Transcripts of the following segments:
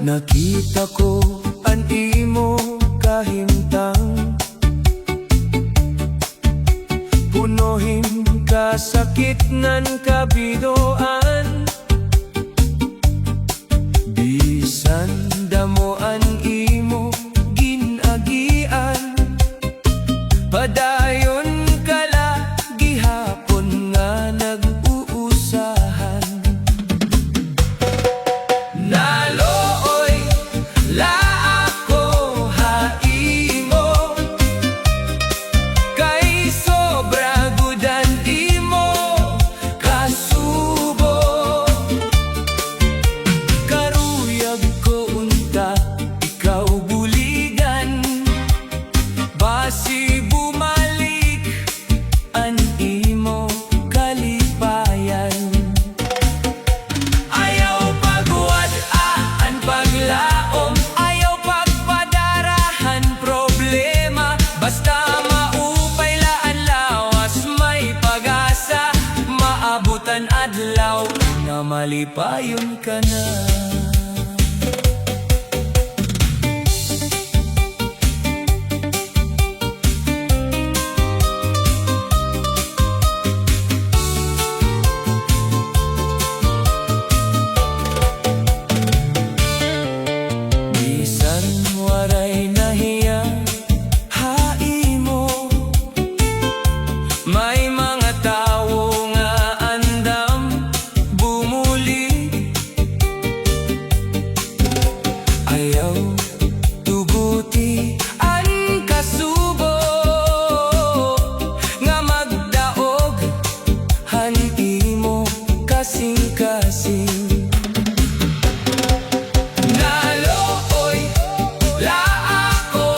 Nakita ko ang imo kahimtang, punohin kasakit nan kabidoan. Bisan damo ang imo ginagian, padayon kala gihapon nga nag-uusahan. Nalooy la ako haimo, kay sobra gudan imo kasubo. Karuyag ko unta ikaw buligan, basi bumalik ang imo kalipayan. Ayaw pagwad-aan paglaom, ayaw pagpadarahan problema, basta maupay laan lawas may pag-asa, maabutan adlaw na malipayon ka na. Bisan waray nahiya haimo, may mga tawo nga andam bumuli. Ayaw tuguti ang kasubo, nga magdaog han imo kasing-kasing. Nalooy la ako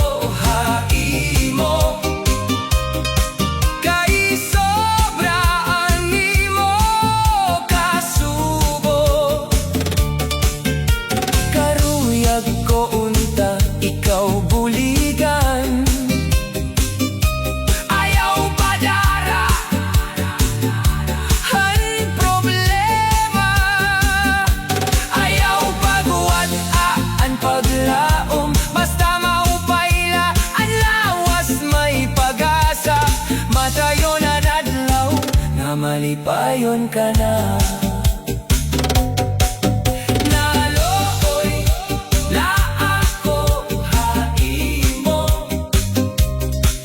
haimo, kay sobra ang imo kasubo. Karuyag ko unta ikaw buligan, ayaw padara han problema, ayaw pagwad-aan paglaom, basta maupayla ang lawas may pag-asa, matayo na adlaw na malipayon ka na. Nalooy la ako haimo,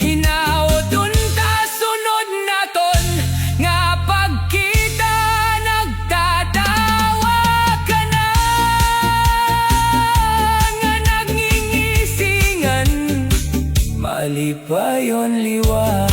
hinaot unta sunod naton nga pagkita nagtatawa ka na, nga nagngingisingan malipayon liwat.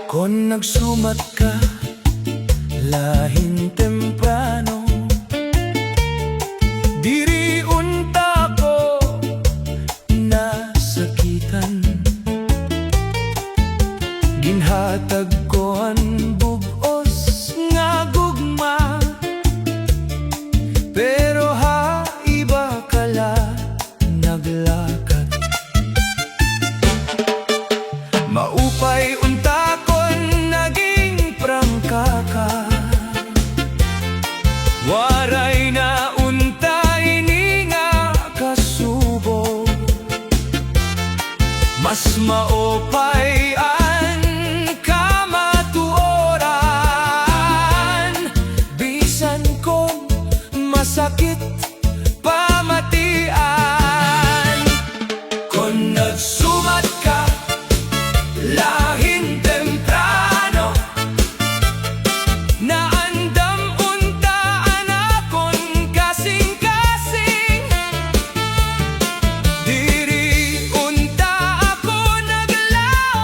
Kung nagsumat ka lahin temprano, diri unta ko nasakitan. Ginhatag ko ang bug-os nga gugma, pero iba kala naglakat. Maupay unta kon naging prangka ka, waray na unta ini nga kasubo. Mas maupay ang kamatuoran, bisan kong masakit pamatian. Kung nagsumat ka lahin temprano, naandam unta anakon kasing-kasing, diri unta ako naglaom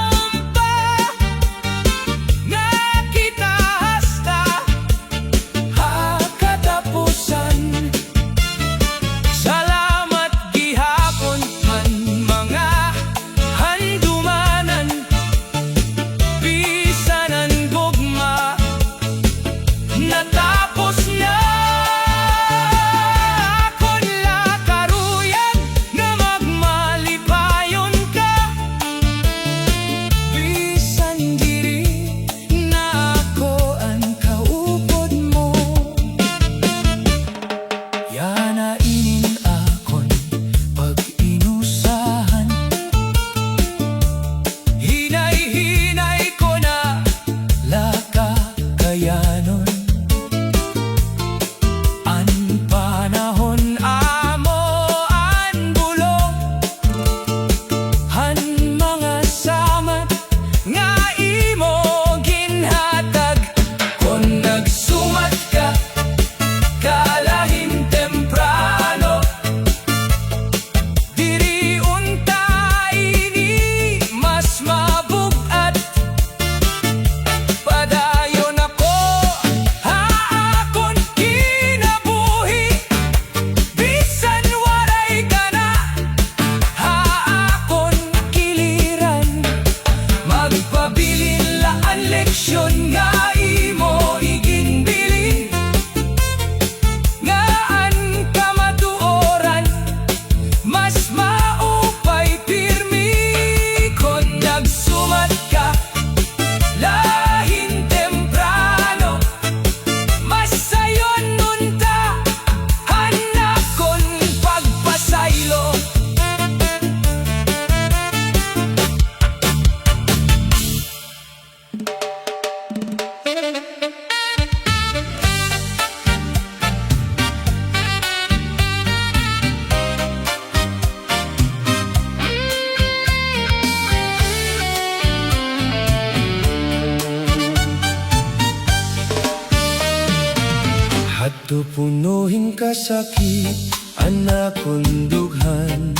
Tupunuhin kasakit, anak kong dughan.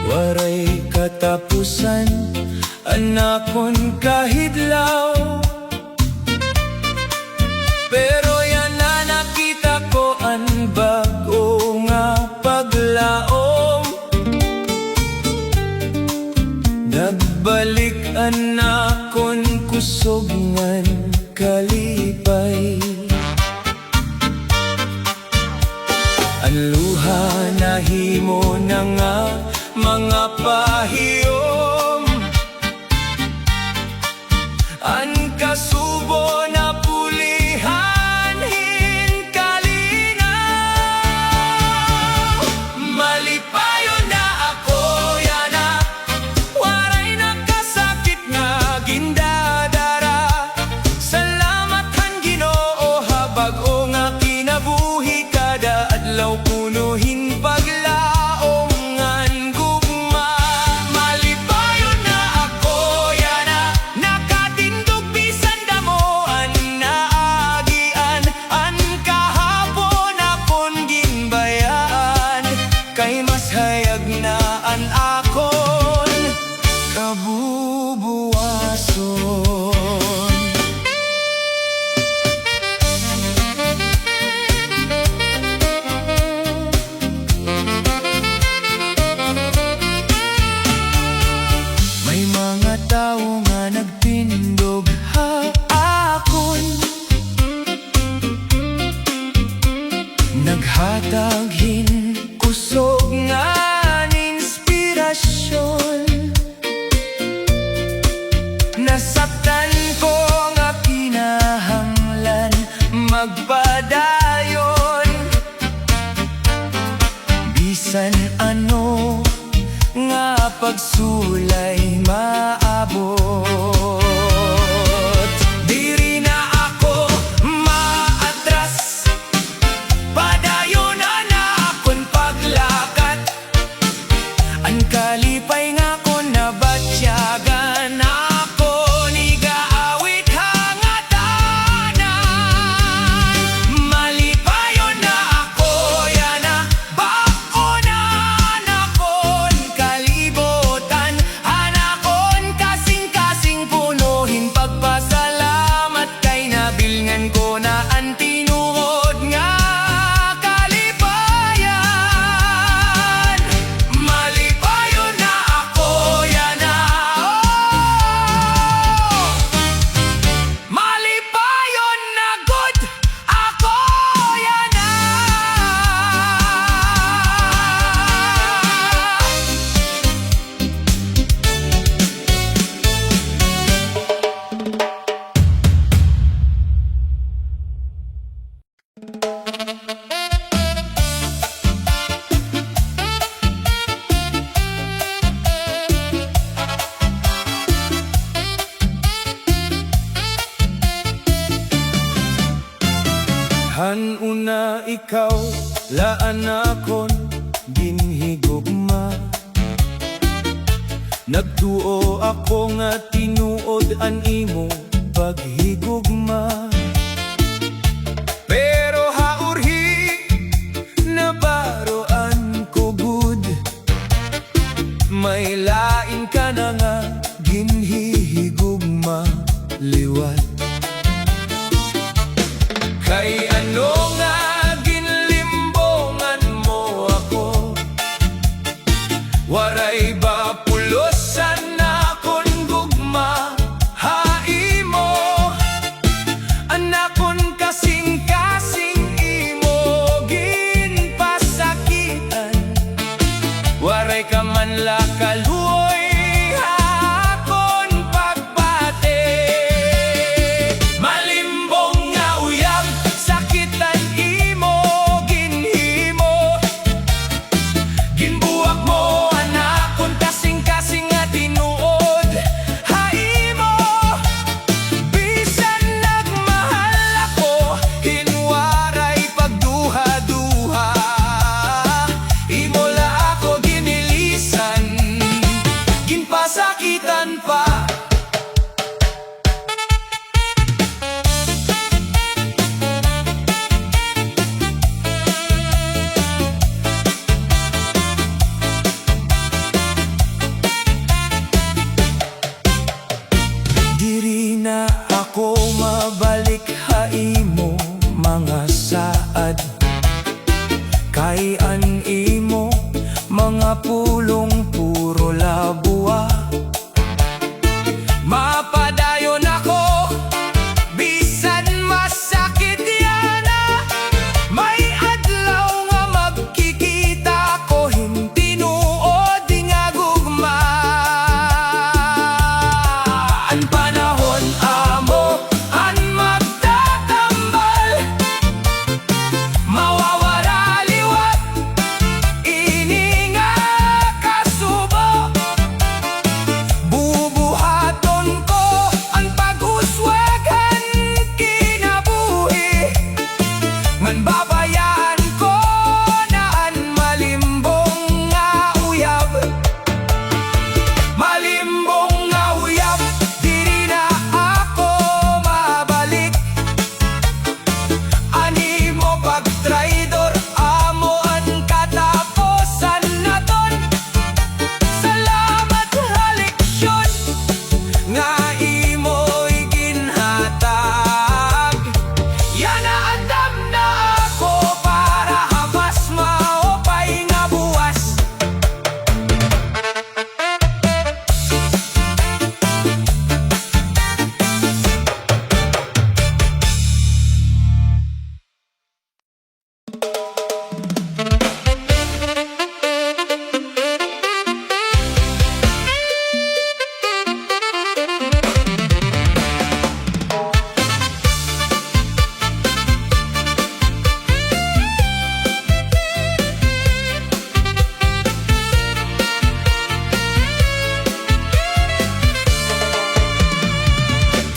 Waray katapusan, anak kong kahidlaw. Pero yan na nakita ko ang bago nga paglaom. Nagbalik anak kong kusog ngan kalipay. Ang luha nahimo na nga mga pahiyom. Ang kasubo na pulihan hinkalinaw. Malipayon na ako yana, waray nakasakit nga gindadara. Salamat han Ginoo habag o nga kinabuhi kada adlaw punuhin paglaom ngan gugma. Malipayon na ako yana, nakatindog bisan damo an naagian. An kahapon akon ginbayaan, kay mas hayag na an akon kabubuwason. May mga tao nga nagtindog ha akon, naghatag hin kusog nga inspirasyon. Nasaktan ko nga kinahanglan magpadayon. Bisan ano nga pagsulay maabot, diri na ako maatras. Padayon na akon paglakat, ang kalipay nga ko nabatyagan. Ako ni gaawit hangatanan. Malipayon na ako yana, bako na anakon kalibutan. Anakon kasing-kasing punuhin pagpasalamat, kay nabilngan ko na ang tinuod nga kalipayan. Malipayon na ako yana, oh! Malipayon na good ako yana. Hanuna ikaw laan akon ginhigugma. Nagtuo ako nga tinuod an imo paghigugma. Pero haurhi nabaroan ko gud, may lain ka na nga ginhihigugma liwat. Kay ano nga ginlimbongan mo ako, waray ba pulosan na akong gugma haimo.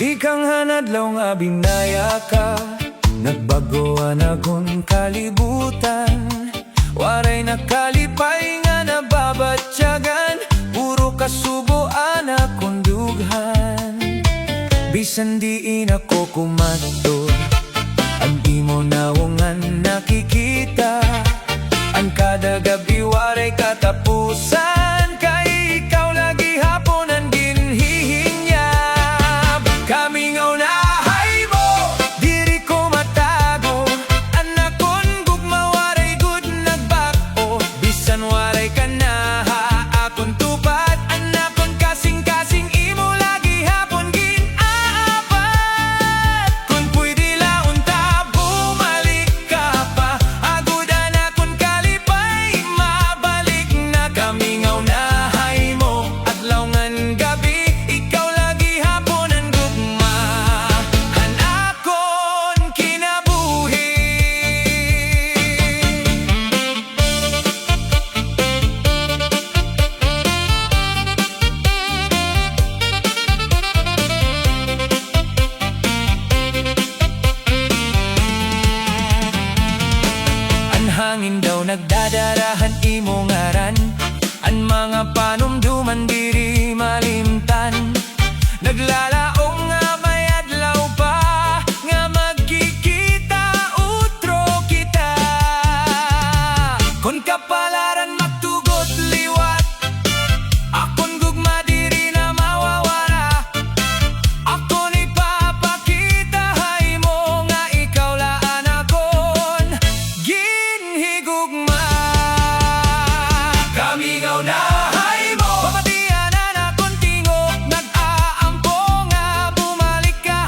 Ikang hanadlaw nga binaya ka, nagbagoan akong kalibutan. Waray nakalipay nga nababatyagan, puro kasubuan akong dughan. Bisan diin ako kumadto, ang imo nawongan nakikita. Ang kada gabi waray katapusan, kay ikaw lagi hapon ang ginhihinyab. Kami nga unahay mo, diri ko matago. Anak kon gugma waray good nagbako. Bisan waray ka na akong tupad, anak kon kasing-kasing imo lagi hapon ginaapat. Kung pwede laon ta bumalik ka pa, agud anak kon kalipay mabalik na. Kami nga unahay mo, adlaw ngan gabi, ikaw lagi hapon ang gugma. Hanakon kinabuhi. Ang hangin daw nagdadarahan imo ngaran, ang mga panumduman diri malimtan. Naglalaong nga may adlaw pa, nga magkikita utro kita. Kon kapalaran magtugot liwat, akon gugma diri na mawawala. Akon ipapakita hay mo nga ikaw laan akon ginhigugma. Kami nga unahay mo, pamatianan akon tingog, nag-aampo nga bumalik ka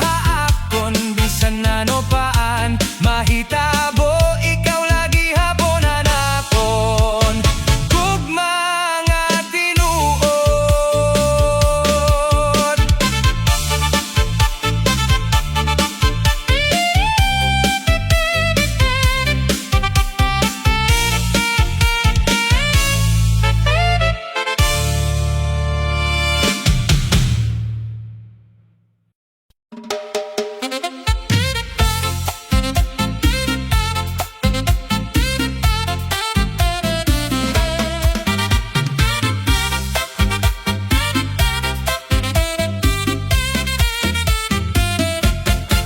akon. Bisan ano paan mahitabo, ikaw lagi haponan akon gugma nga tinuod.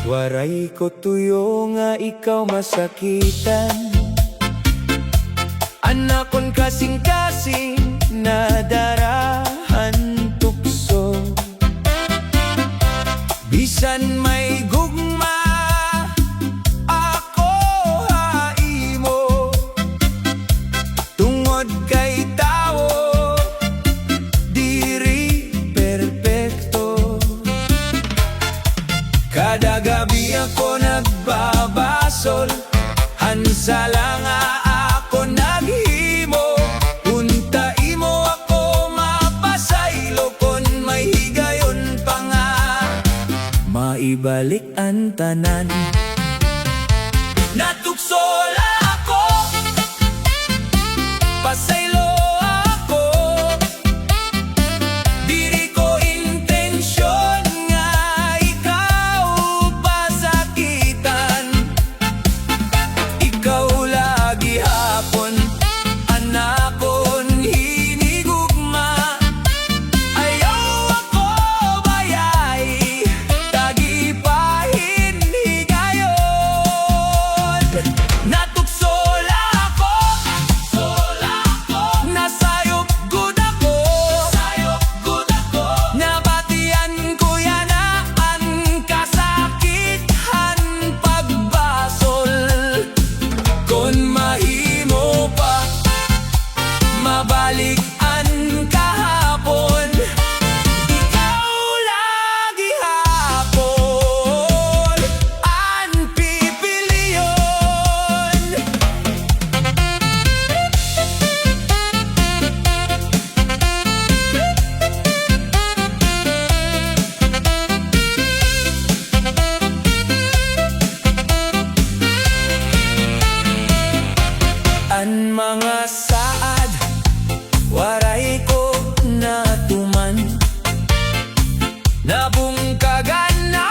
Waray ko tuyo nga ikaw masakitan, anak kon kasing-kasing nadarahan tukso. Bisan may gugma ako haimo, tungod kay tao diri perpekto. Kada gabi ako nagbabasol, hansala nga ako naghimo. Unta imo ako mapasaylo, kon may higayon pa nga maibalik ang tanan. Natuksola ako, pasaylo ako, diri ko intensyon nga ikaw pasakitan. Ikaw lagi hapon anak kon hinigugma. Ayaw ako bayay, tagipahin higayon. Natuksola ako, nasayop gud ako, nabatian ko yanaan kasakithan pagbasol. Kon mahimo pa mabalik ang kahapon, ikaw lagi hapon ang pipiliyon. Ang mga saad waray ko natuman, nabungkagan na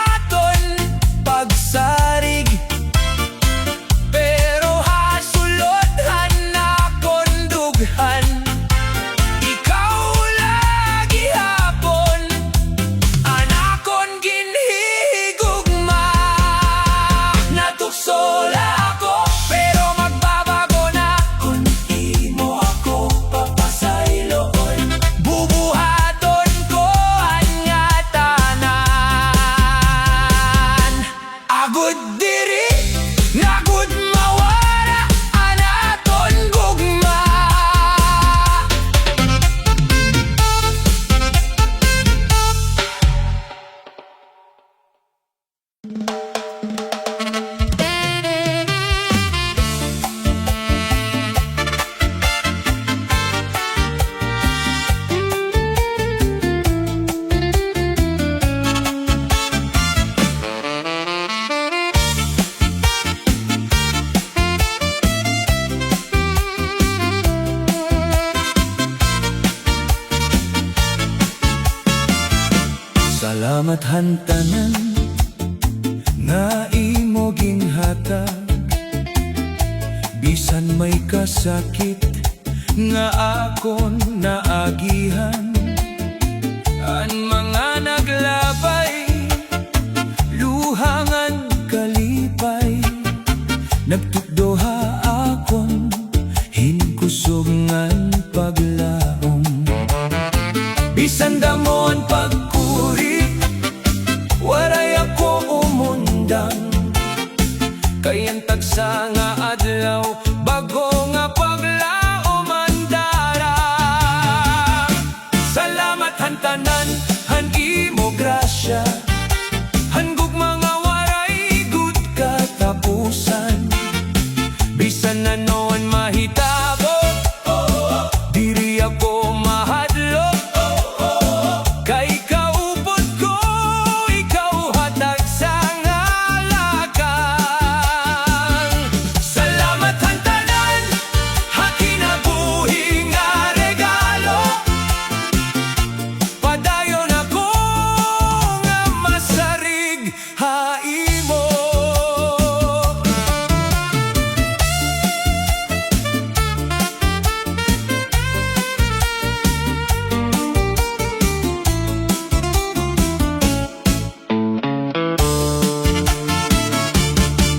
Salamat hantanan nga imo ginhatag, bisan may kasakit nga akon naagihan. An mga naglabay, luhangan kalipay, nagtukdoha akon hinkusogngan paglaom. Bisan damon pagkuri, waray ako umundang, kayan tagsa nga adlaw bago nga paglaom ang darang. Salamat hantanan han imo grasya, hangog mga waray gud katapusan. Bisan na noon mahitabo, diri ako mahadlok, kay kaupod ko ikaw hatag sa ngalakang. Salamat hantanan ha kinabuhi nga regalo, padayon ako nga masarig ha imo.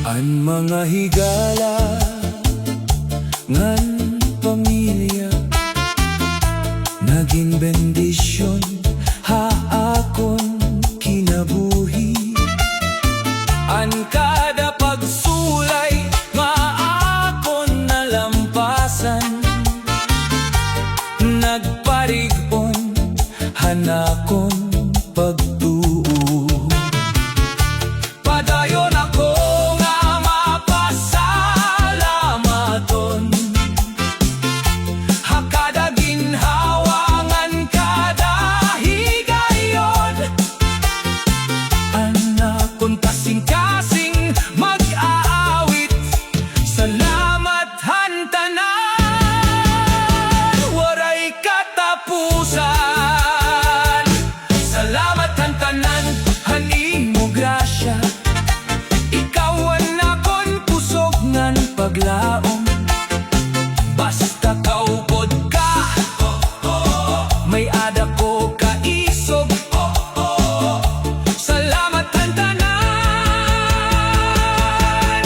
An mga higala ngan pamilya, naging bendisyon ha akon kinabuhi. An kada pagsulay nga akon nalampasan, nagparig-on hanakon pagtuo. Padayon ako nga mapasalamaton, ha kada ginhawangan kada higayon. Anakon kasing-kasing mag-aawit, salamat hantanan waray katapusan. Salamat hantanan han imo grasya, ikaw ang akon pusogngan paglaom. Basta kaupod ka, may ada ko kaisog. Salamat hantanan,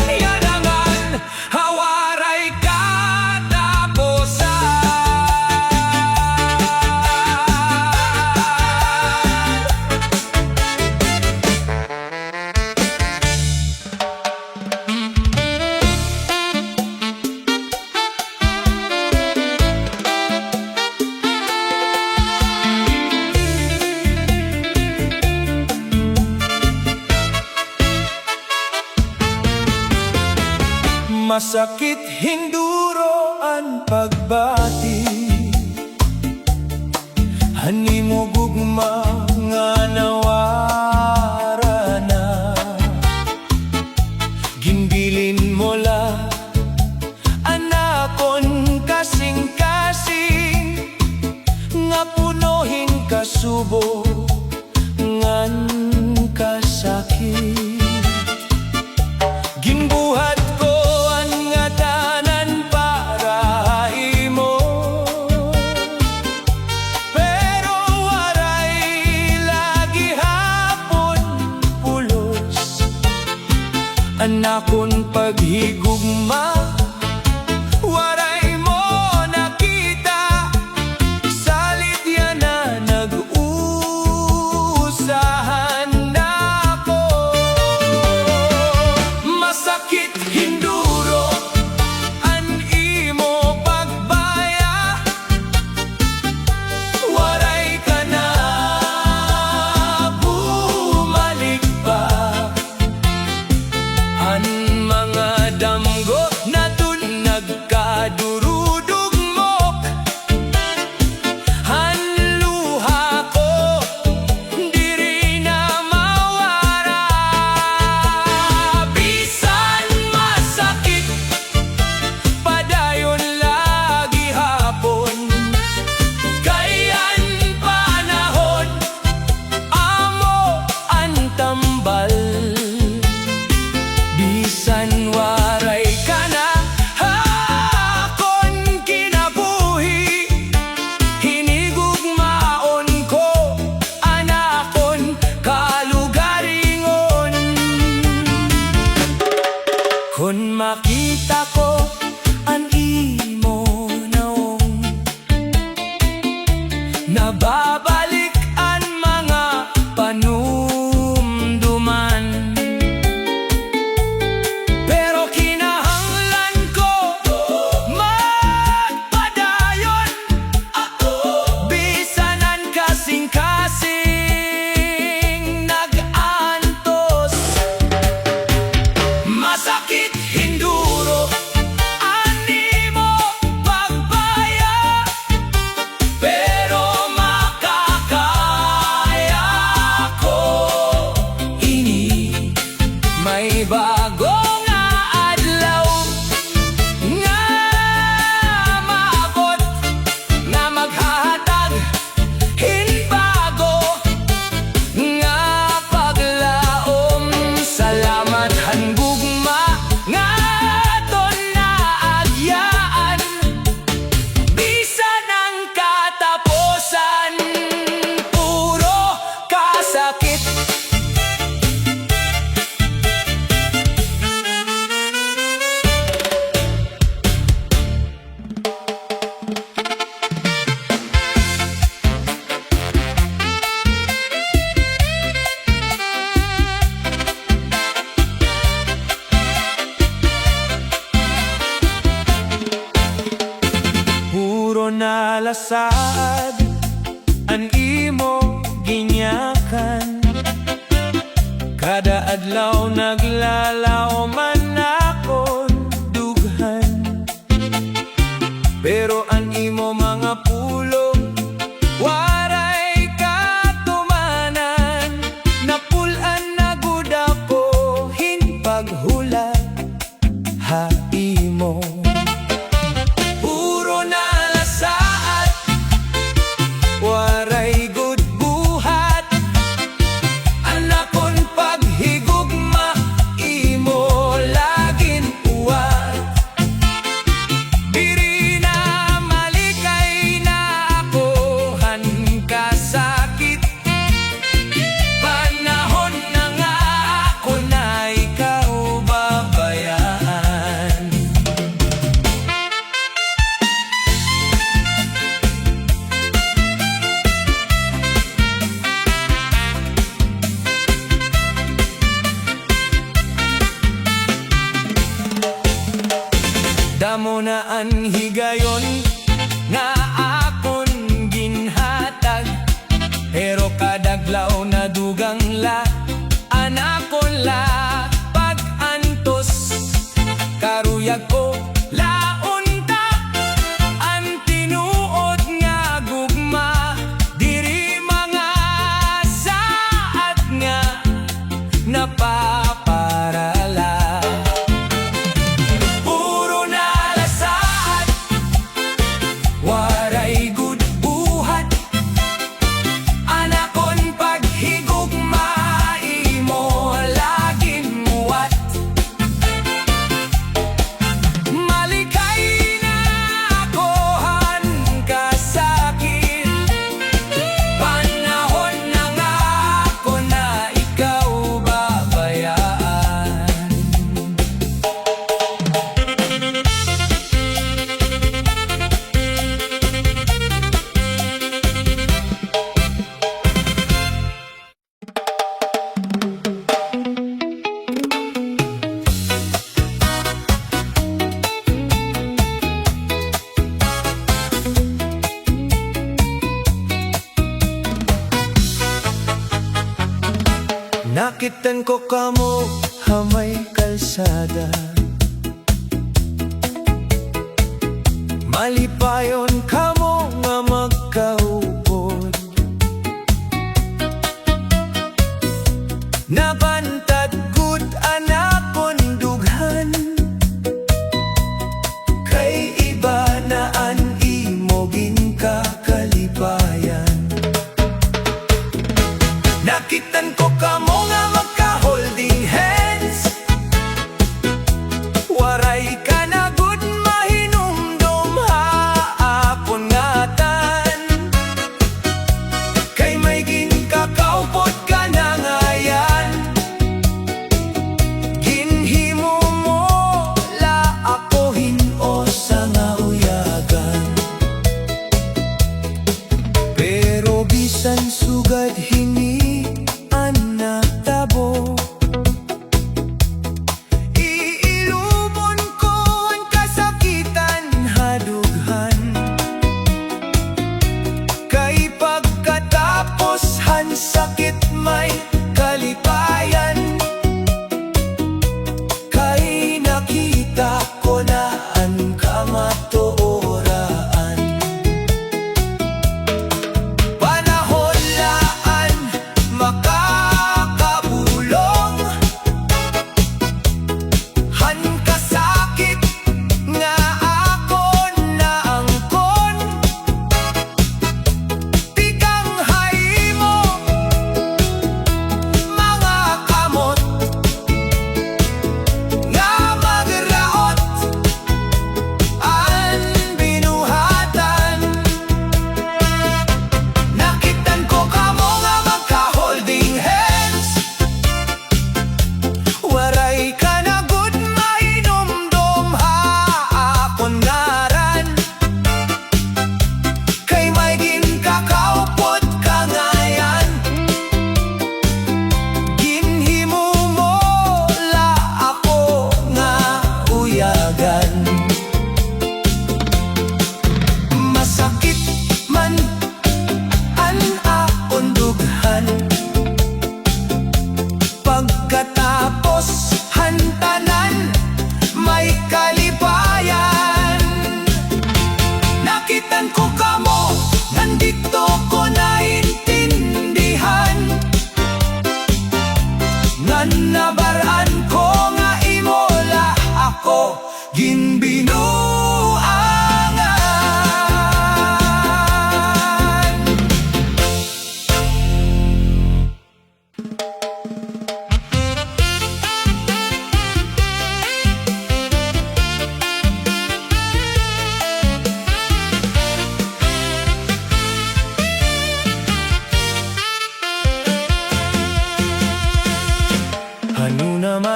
yadangan hawaray katapusan. Masakit hinduro ang pagbati, hani mo gugma nga nawara na. Ginbilin mo la anakon kasing-kasing, nga punohin kasubo ngan kasakit. Ginbuhat ko ang nga tanan para imo, pero waray lagi hapon pulos. Anakon paghigugma, waray mo nakita, salit yan na nag-usahan ako. Masakit hinduro an imo pagbaya, waray ka na bumalik pa. An mga damgo na Kada adlaw naglalaw man akon dughan, pero ang imo mga pulong waray katumanan. Napulan na gud ako hinpaghulat haimo. Puro na lasaat, waray gud buhat. Anakon paghigugma, imo laging uwat. Diri na malikay na ako han kasakit. Panahon na nga ako na ikaw babayaan. Damo na ang higayon nga akon ginhatag, pero kadaglaw na dugang la anakon la pag-antos. Karuyag ko laon ta ang tinuod nga gugma. Diri mga saat nga napaparala. Puro na lasaat, waray gud buhat. Anakon paghigugma, imo laging muwat. Malikay na ako han kasakit. Panahon na nga ako na ikaw babayaan. Nakitan ko kamo hamay kalsada, malipayon kamo nga magkaupod. Nabantad gud anakon dughan, kay iba na an imo ginakalipayan. Nakitan ko kamo nga magka-holding hands, waray ka na gud mahinumdum haapon ngatan. Kay may ginkakaupod ka na ngayan, ginhimo mo la ako hinosa nga uyagan. Pero bisan sugad hini tabo, iilubon ko ang kasakitan hadughan. Kay pagkatapos han sakit may kalipayan. Kay nakita ko na ang kamatuoraan. Panahon laan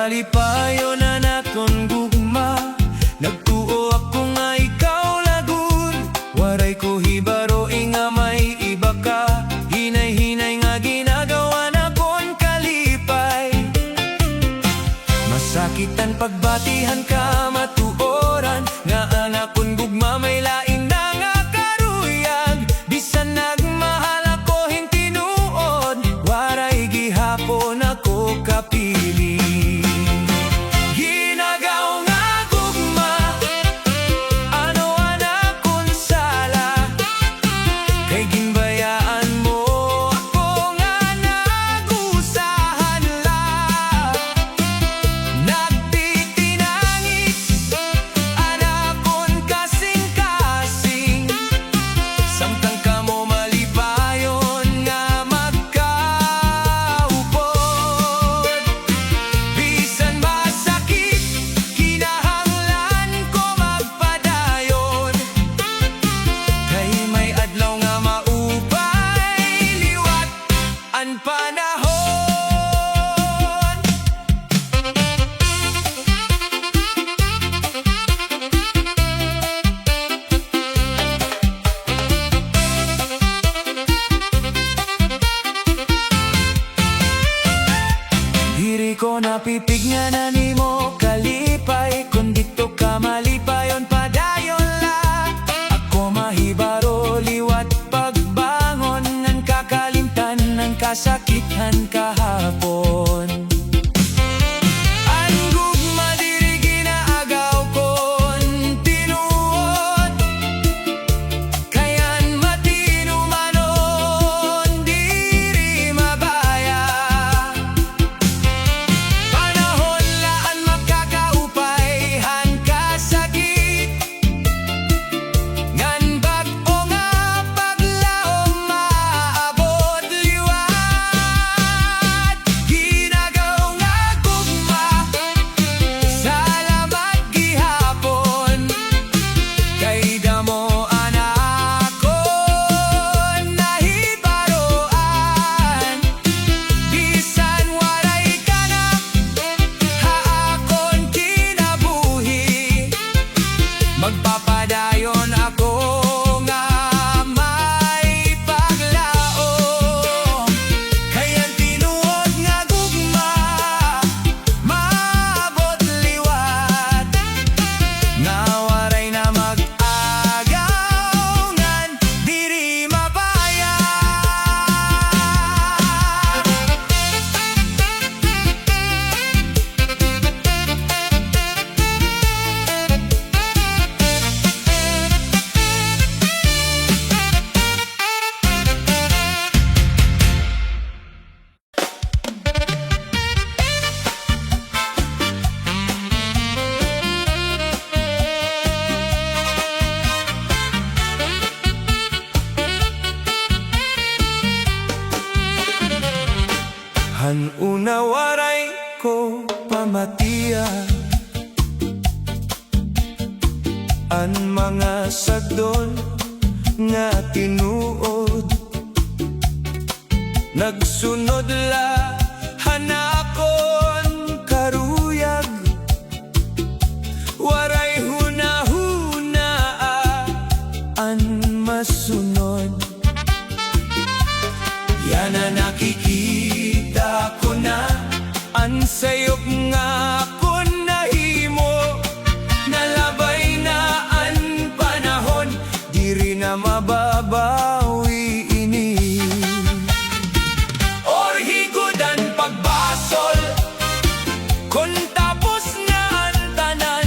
malipayon na naton gugma, nagtuo ako nga ikaw lagun. Waray ko hibaro nga may iba ka, hinay-hinay nga ginagawa na kon kalipay. Masakitan pagbatihan ka matuoran, nga anak kon gugma may lain na nga karuyag. Bisan nagmahal ako hintinuod, waray gihapon ako kapili. Ginagaw nga gugma, ano anak kon sala, kay ginbayaan mo ako nga nagusahan la. Nagtitinangis, anak kon kasing-kasing, samtang kamo malipayon nga magkaupod. Bisan masakit, kinahanglan ko magpadayon, kay may adlaw nga maupay liwat ang panahon. Diri ko napipig nga na nimo kalipay, kung dito ka malipayon padayon la. Ako mahibaro liwat pagbangon, ngan kakalimtan ng kasakitan kahapon. Ang gugma diri ginaagaw kon tinuod, kayan matinumanon diri mabaya. Panahon laan makakaupay han kasakit, ngan bag-o nga paglaom maabot liwat. Ginagaw nga gugma, salamat gihapon, kay damo anak kon nahibaroan. Bisan waray ka na, haakon kinabuhi, magpapadayon ako nga may paglao. Kayan tinuod nga gugma, maabot liwat, nga waray na mag-agaw, ngan diri mabaya. Han una waray ko pamatiya, an mga sagdol nga tinuod, nagsunod la hanakon karuyag. Waray hunahunaa an masunod, yan na nakikita ko na ang sayop nga ko nahimo. Nalabay na ang panahon, diri na mababawi ini. Orhigod ang pagbasol, kung tapos na ang tanan,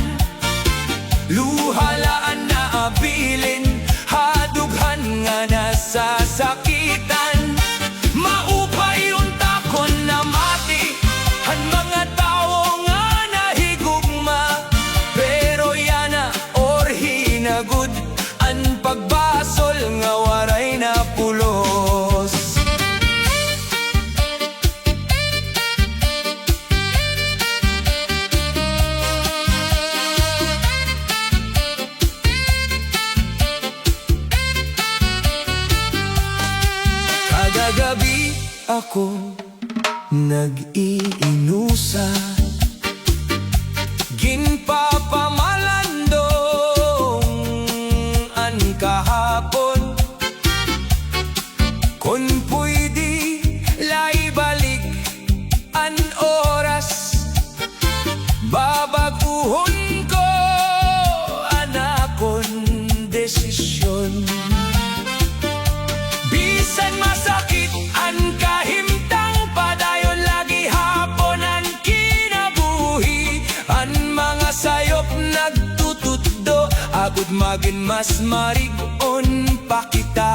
luhalaan na abilin, hadughan nga nasasakitan. Maupay unta kon na mati, han mga tao nga nahigugma, pero yana or hinagud ang pagbasol nga waray na pulos. Kagagabi ako nag-iinusa, ginpapamalandong an kahapon. Kung pwede laibalik an oras, babaguhon ko anakon desisyon. Bisan masakit ang kahimtang, padayon lagi hapon ang kinabuhi. Ang mga sayop nagtutuddo, agud magin mas marigon pa kita.